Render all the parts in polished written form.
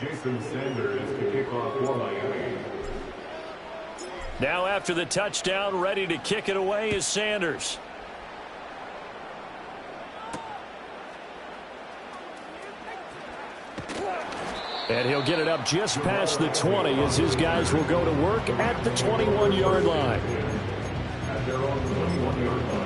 Jason Sanders to kick off for Miami. Now after the touchdown, ready to kick it away is Sanders. And he'll get it up just past the 20 as his guys will go to work at the 21-yard line. At their own 21-yard line.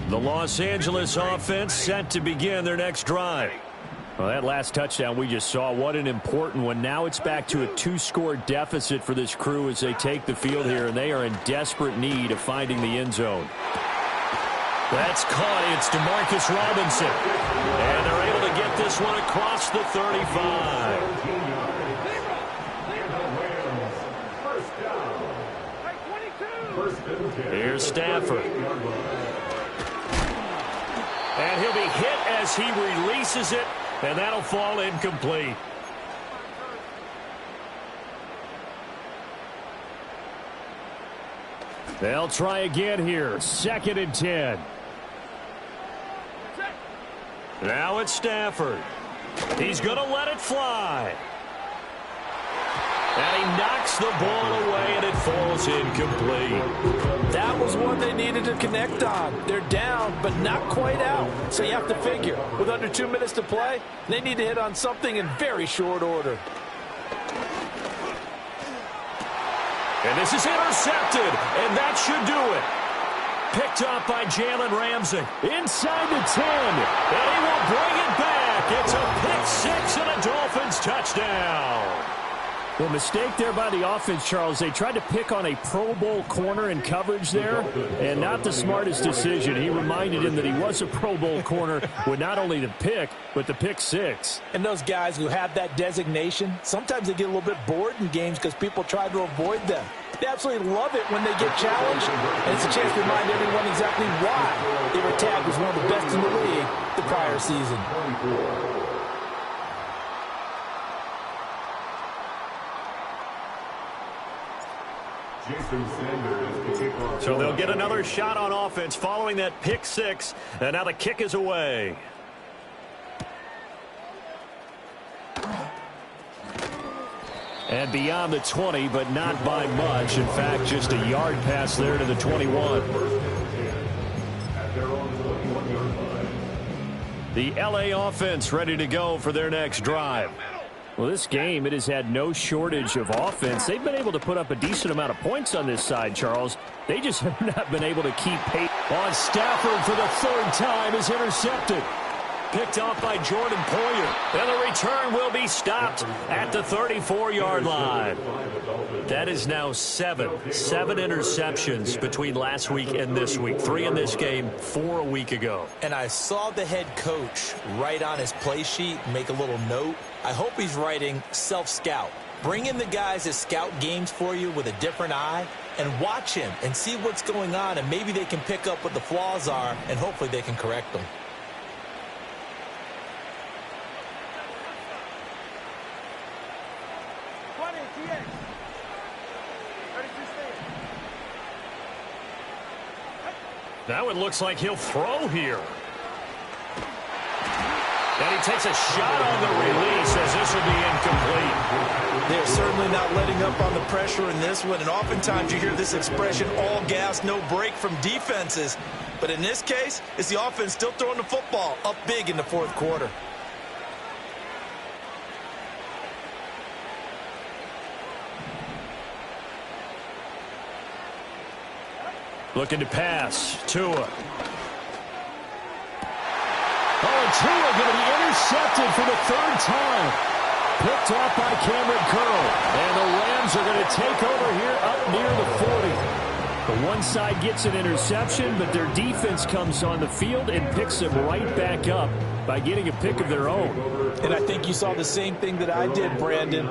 The Los Angeles offense set to begin their next drive. Well, that last touchdown we just saw, what an important one. Now it's back to a 2-score deficit for this crew as they take the field here, and they are in desperate need of finding the end zone. That's caught. It's DeMarcus Robinson. And they're able to get this one across the 35. Here's Stafford. And he'll be hit as he releases it, and that'll fall incomplete. They'll try again here. 2nd and 10. Now it's Stafford. He's going to let it fly. And he knocks the ball away, and it falls incomplete. That was one they needed to connect on. They're down, but not quite out. So you have to figure, with under 2 minutes to play, they need to hit on something in very short order. And this is intercepted, and that should do it. Picked up by Jalen Ramsey. Inside the 10, and he will bring it back. It's a pick-6 and a Dolphins touchdown. Well, mistake there by the offense, Charles. They tried to pick on a Pro Bowl corner in coverage there, and not the smartest decision. He reminded him that he was a Pro Bowl corner with not only the pick, but the pick-6. And those guys who have that designation, sometimes they get a little bit bored in games because people try to avoid them. They absolutely love it when they get challenged, and it's a chance to remind everyone exactly why they were tagged as one of the best in the league the prior season. So they'll get another shot on offense following that pick-6, and now the kick is away. And beyond the 20, but not by much. In fact, just a yard pass there to the 21. The LA offense ready to go for their next drive. Well, this game, it has had no shortage of offense. They've been able to put up a decent amount of points on this side, Charles. They just have not been able to keep pace. On Stafford for the 3rd time is intercepted. Picked off by Jordan Poyer. And the return will be stopped at the 34-yard line. That is now 7 interceptions between last week and this week. 3 in this game, 4 a week ago. And I saw the head coach write on his play sheet, make a little note. I hope he's writing self-scout. Bring in the guys that scout games for you with a different eye and watch him and see what's going on, and maybe they can pick up what the flaws are, and hopefully they can correct them. Now it looks like he'll throw here. And he takes a shot on the release as this will be incomplete. They're certainly not letting up on the pressure in this one, and oftentimes you hear this expression, all gas, no break from defenses. But in this case, it's the offense still throwing the football up big in the 4th quarter. Looking to pass. Tua. Oh, and Tua going to be intercepted for the 3rd time. Picked off by Cameron Curl. And the Rams are going to take over here up near the 40. The one side gets an interception, but their defense comes on the field and picks them right back up by getting a pick of their own. And I think you saw the same thing that I did, Brandon.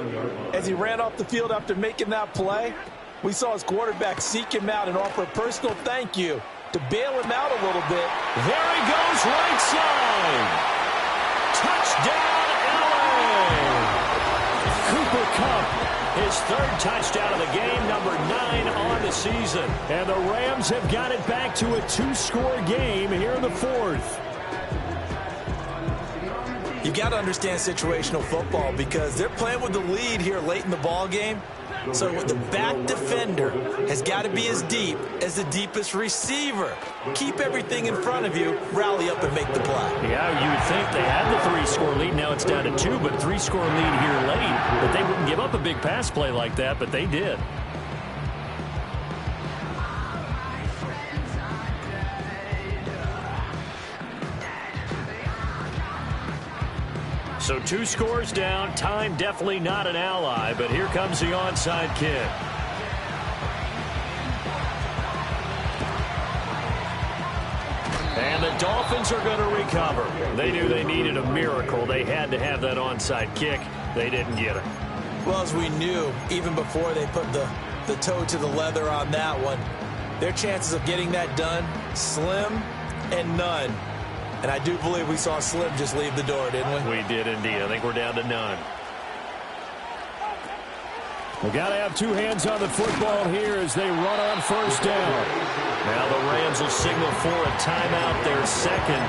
As he ran off the field after making that play, we saw his quarterback seek him out and offer a personal thank you to bail him out a little bit. There he goes, right side. Touchdown, LA. Cooper Kupp his third touchdown of the game, number 9 on the season. And the Rams have got it back to a 2-score game here in the fourth. You've got to understand situational football because they're playing with the lead here late in the ball game. So the back defender has got to be as deep as the deepest receiver. Keep everything in front of you, rally up and make the play. Yeah, you would think they had the 3-score lead. Now it's down to 2, but 3-score lead here late. But they wouldn't give up a big pass play like that, but they did. So 2 scores down. Time definitely not an ally, but here comes the onside kick. And the Dolphins are going to recover. They knew they needed a miracle. They had to have that onside kick. They didn't get it. Well, as we knew, even before they put the toe to the leather on that one, their chances of getting that done, slim and none. And I do believe we saw Slim just leave the door, didn't we? We did indeed. I think we're down to none. We've got to have 2 hands on the football here as they run on first down. Now the Rams will signal for a timeout, their second,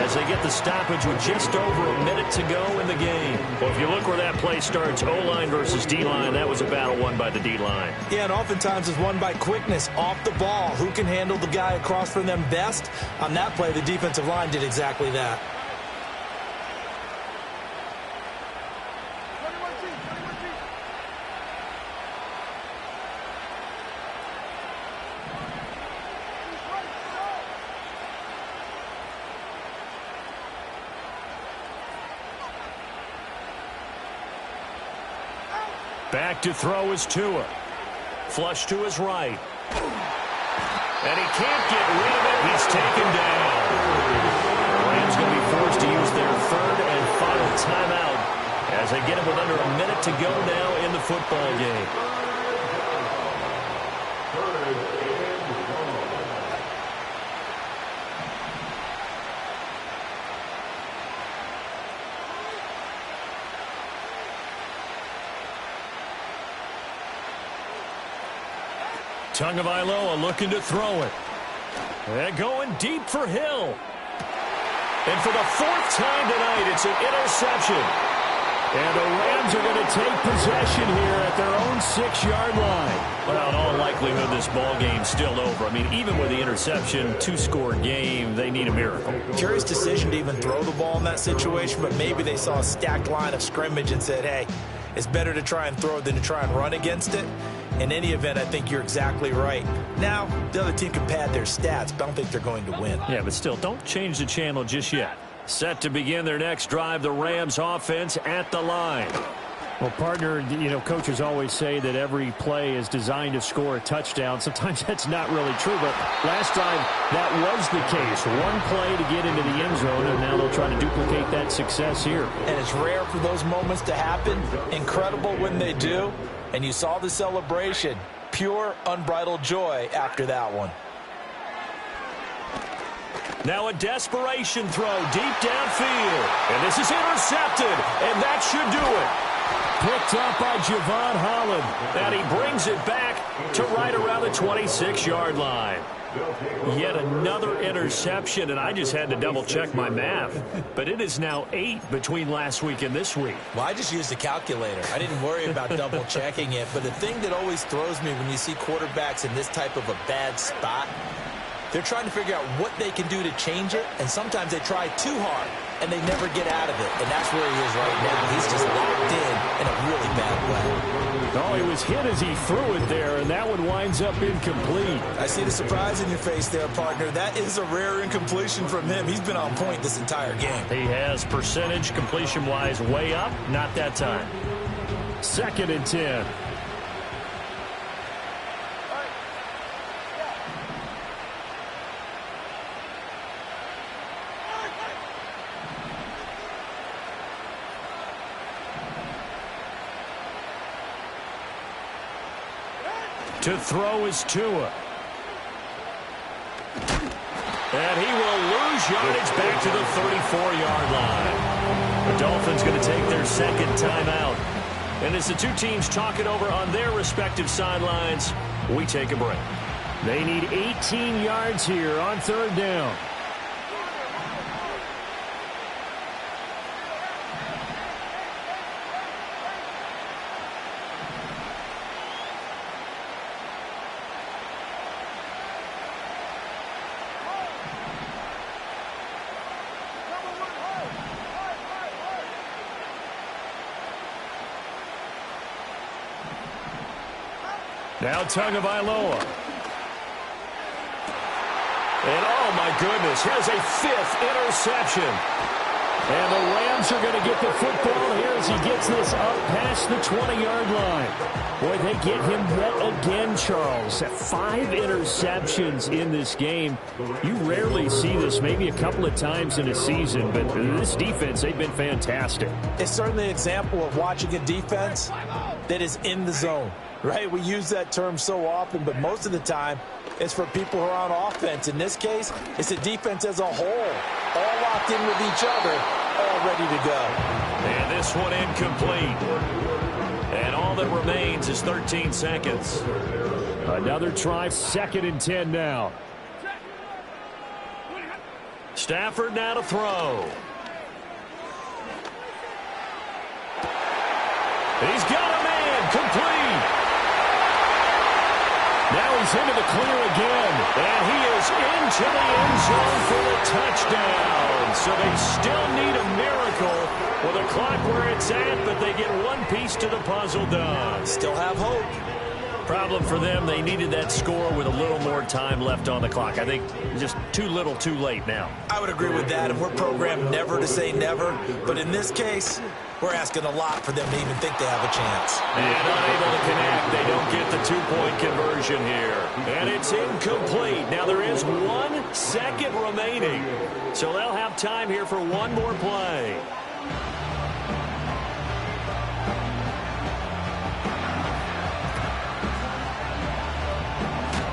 as they get the stoppage with just over a minute to go in the game. Well, if you look where that play starts, O-line versus D-line, that was a battle won by the D-line. Yeah, and oftentimes it's won by quickness off the ball. Who can handle the guy across from them best? On that play, the defensive line did exactly that. Back to throw is Tua. Flush to his right. And he can't get rid of it. He's taken down. The Rams going to be forced to use their third and final timeout as they get it with under a minute to go now in the football game. Tagovailoa looking to throw it. And going deep for Hill. And for the 4th time tonight, it's an interception. And the Rams are going to take possession here at their own 6-yard line. Well, in all likelihood, this ball game's still over. I mean, even with the interception, 2-score game, they need a miracle. Curious decision to even throw the ball in that situation, but maybe they saw a stacked line of scrimmage and said, hey, it's better to try and throw than to try and run against it. In any event, I think you're exactly right. Now, the other team can pad their stats, but I don't think they're going to win. Yeah, but still, don't change the channel just yet. Set to begin their next drive, the Rams offense at the line. Well, partner, you know, coaches always say that every play is designed to score a touchdown. Sometimes that's not really true, but last time that was the case. One play to get into the end zone, and now they'll try to duplicate that success here. And it's rare for those moments to happen. Incredible when they do. And you saw the celebration. Pure, unbridled joy after that one. Now a desperation throw deep downfield. And this is intercepted, and that should do it. Picked up by Javon Holland. And he brings it back to right around the 26-yard line. Yet another interception, and I just had to double-check my math. But it is now 8 between last week and this week. Well, I just used a calculator. I didn't worry about double-checking it. But the thing that always throws me when you see quarterbacks in this type of a bad spot, they're trying to figure out what they can do to change it, and sometimes they try too hard, and they never get out of it. And that's where he is right now. He's just locked in a really bad way. Oh, he was hit as he threw it there, and that one winds up incomplete. I see the surprise in your face there, partner. That is a rare incompletion from him. He's been on point this entire game. He has percentage completion-wise way up. Not that time. 2nd and 10. To throw is Tua. And he will lose yardage back to the 34-yard line. The Dolphins going to take their 2nd timeout. And as the two teams talk it over on their respective sidelines, we take a break. They need 18 yards here on third down. Now Tagovailoa. And oh my goodness, here's a 5th interception. And the Rams are going to get the football here as he gets this up past the 20-yard line. Boy, they get him yet again, Charles. 5 interceptions in this game. You rarely see this, maybe a couple of times in a season, but this defense, they've been fantastic. It's certainly an example of watching a defense that is in the zone, right? We use that term so often, but most of the time, it's for people who are on offense. In this case, it's a defense as a whole, all locked in with each other, all ready to go. And this one incomplete. And all that remains is 13 seconds. Another try, 2nd and 10 now. Stafford now to throw. He's got a man, complete. Now he's into the clear again, and he is into the end zone for the touchdown. So they still need a miracle with the clock where it's at, but they get one piece to the puzzle done. Still have hope. Problem for them, they needed that score with a little more time left on the clock. I think just too little, too late now. I would agree with that, and we're programmed never to say never. But in this case, we're asking a lot for them to even think they have a chance. And unable to connect. They don't get the 2-point conversion here. And it's incomplete. Now there is 1 second remaining. So they'll have time here for one more play.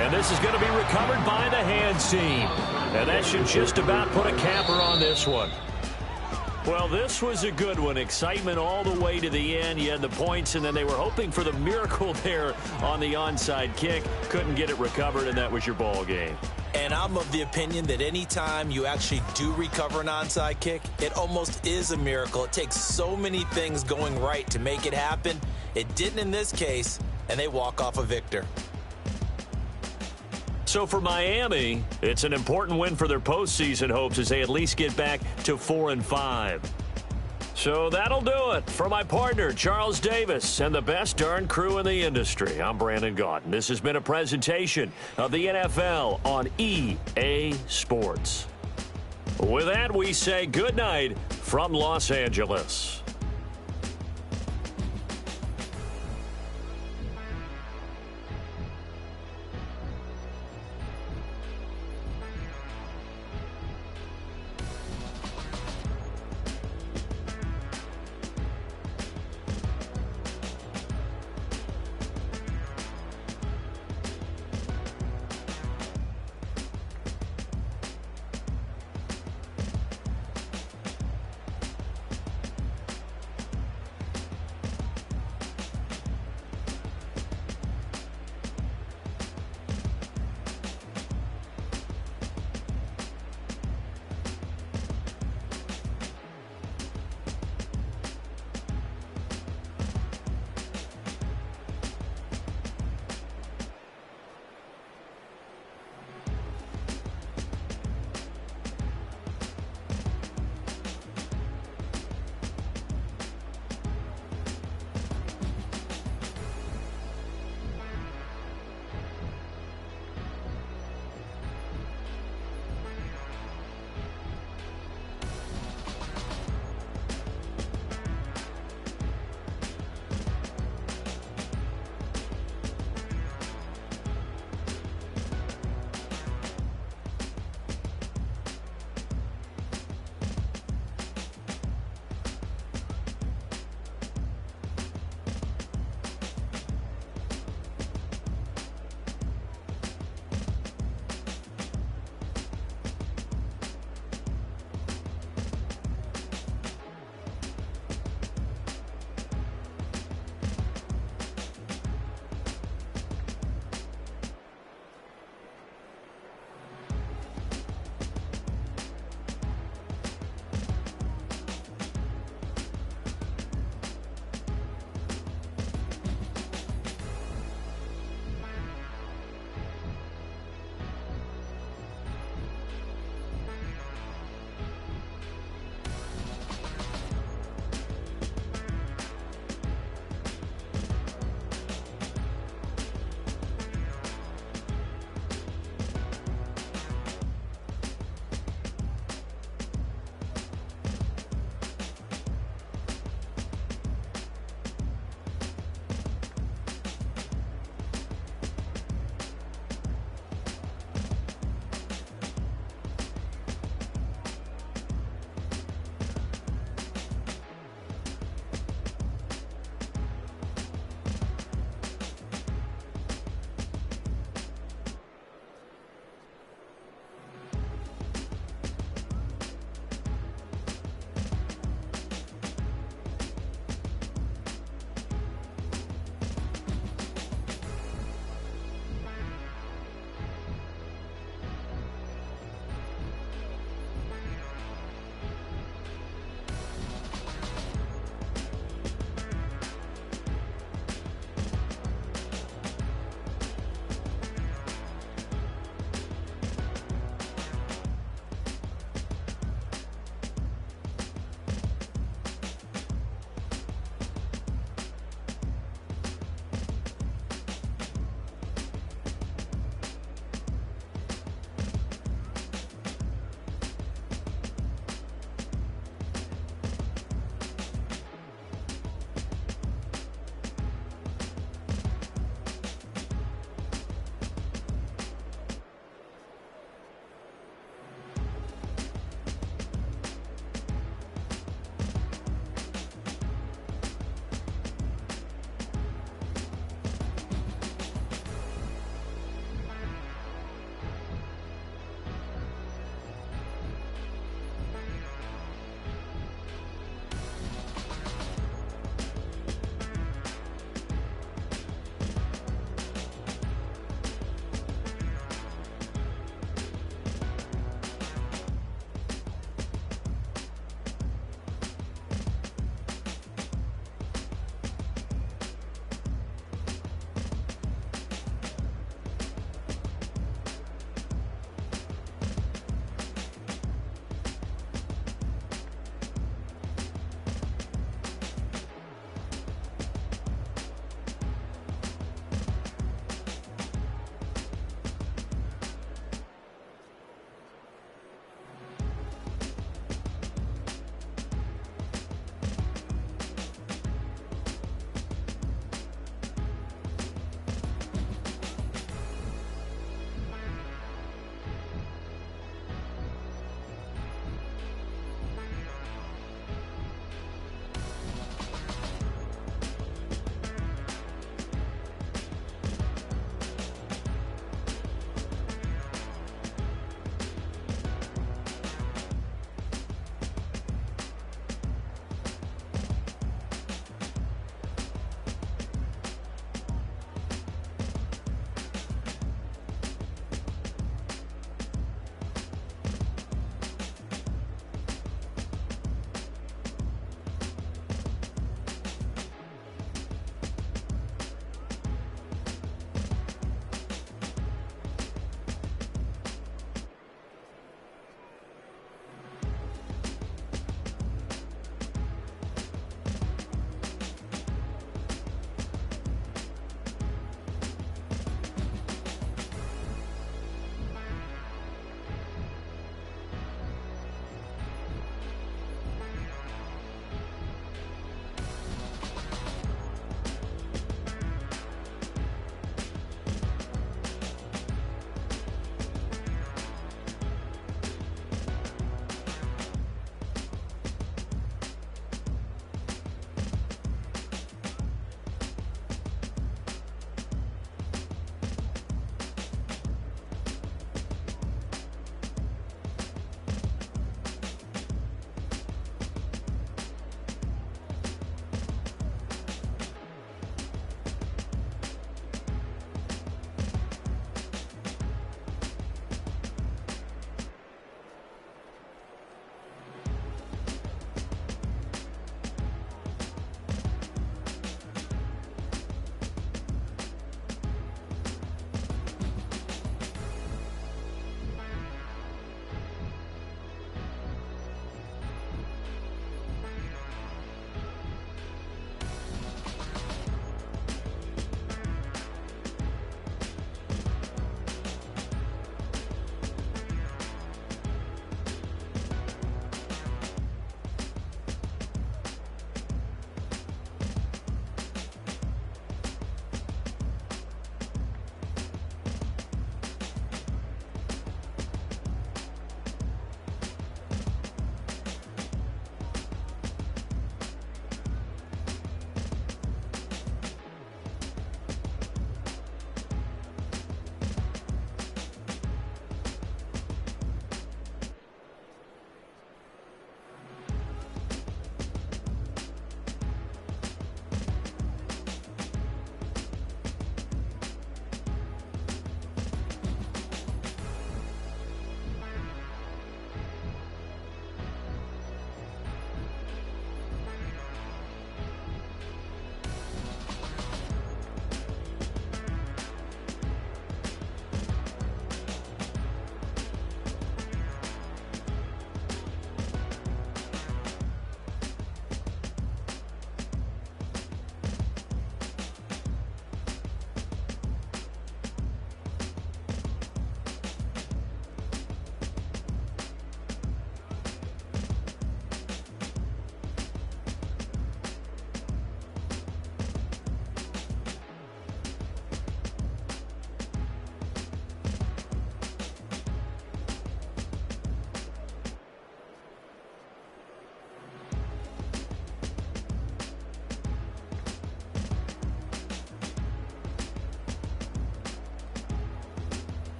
And this is going to be recovered by the hands team. And that should just about put a capper on this one. Well, this was a good one. Excitement all the way to the end. You had the points, and then they were hoping for the miracle there on the onside kick. Couldn't get it recovered, and that was your ball game. And I'm of the opinion that any time you actually do recover an onside kick, it almost is a miracle. It takes so many things going right to make it happen. It didn't in this case, and they walk off a victor. So for Miami, it's an important win for their postseason hopes as they at least get back to 4-5. So that'll do it. For my partner, Charles Davis, and the best darn crew in the industry, I'm Brandon Gaudin. This has been a presentation of the NFL on EA Sports. With that, we say good night from Los Angeles.